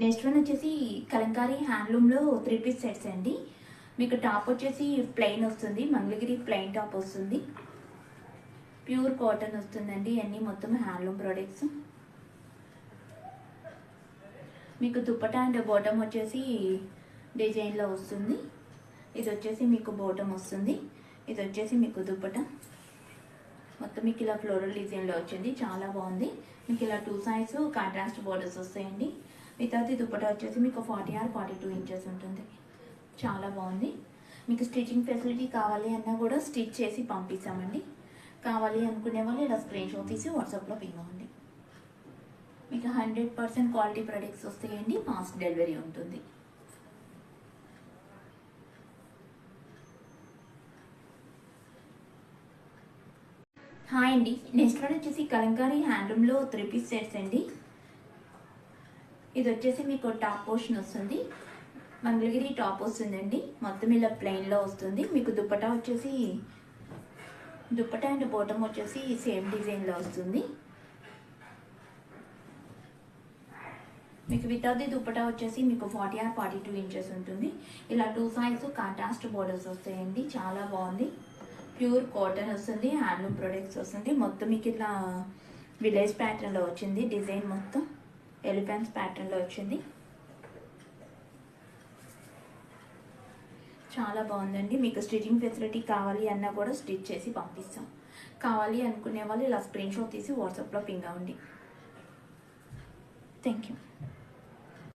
Next one వచ్చేసి Kalamkari హ్యాండ్లూమ్లో 3 piece sets అండి. మీకు టాప్ వచ్చేసి ప్లెయిన్ వస్తుంది, మంగళగిరి ప్లెయిన్ టాప్ వస్తుంది, ప్యూర్ కాటన్ వస్తుందండి. అన్నీ మొత్తం హ్యాండ్లూమ్ ప్రొడక్ట్స్. మీకు దుప్పటా అండ్ బాటమ్ వచ్చేసి డిజైన్లో వస్తుంది. ఇది వచ్చేసి మీకు బాటమ్ వస్తుంది, ఇది వచ్చేసి మీకు దుప్పటా. మొత్తం మీకు ఇలా ఫ్లోరల్ డిజైన్లో వచ్చింది, చాలా బాగుంది. మీకు ఇలా 2 సైడ్స్ కాంట్రాస్ట్ బోర్డర్స్ వస్తాయండి. వితౌట్ దుప్పటా వచ్చేసి మీకు 40 or 42 ఇంచెస్ ఉంటుంది, చాలా బాగుంది. మీకు స్టిచ్చింగ్ ఫెసిలిటీ కావాలి అన్నా కూడా స్టిచ్ చేసి పంపిస్తామండి. కావాలి అనుకునే వాళ్ళు ఇలా స్క్రీన్ షాట్ తీసి వాట్సాప్లో పింగ్ అవ్వండి. మీకు 100% క్వాలిటీ ప్రొడక్ట్స్ వస్తాయండి, ఫాస్ట్ డెలివరీ ఉంటుంది. హాయ్ అండి, నెక్స్ట్ వన్ వచ్చేసి కలంకారీ హ్యాండ్లూమ్లో 3 పీస్ సెట్స్ అండి. ఇది వచ్చేసి మీకు టాప్ పోర్షన్ వస్తుంది, మంగళగిరి టాప్ వస్తుందండి. మొత్తం ఇలా ప్లెయిన్లో వస్తుంది. మీకు దుప్పటా వచ్చేసి దుప్పటా అండ్ బాటమ్ వచ్చేసి సేమ్ డిజైన్లో వస్తుంది. మీకు వితౌట్ ది దుప్పటా వచ్చేసి మీకు 40 or 42 ఇంచెస్ ఉంటుంది. ఇలా 2 సైడ్స్ కాంట్రాస్ట్ బోర్డర్స్ వస్తాయండి, చాలా బాగుంది. ప్యూర్ కాటన్ వస్తుంది, హ్యాండ్లూమ్ ప్రొడక్ట్స్ వస్తుంది. మొత్తం మీకు ఇట్లా విలేజ్ ప్యాటర్న్లో వచ్చింది డిజైన్, మొత్తం ఎలిఫెంట్స్ ప్యాటర్న్లో వచ్చింది, చాలా బాగుందండి. మీకు స్టిచ్చింగ్ ఫెసిలిటీ కావాలి అన్నా కూడా స్టిచ్ చేసి పంపిస్తాం. కావాలి అనుకునే వాళ్ళు ఇలా స్క్రీన్ షాట్ తీసి వాట్సాప్లో పింగ్ అవ్వండి. Thank you.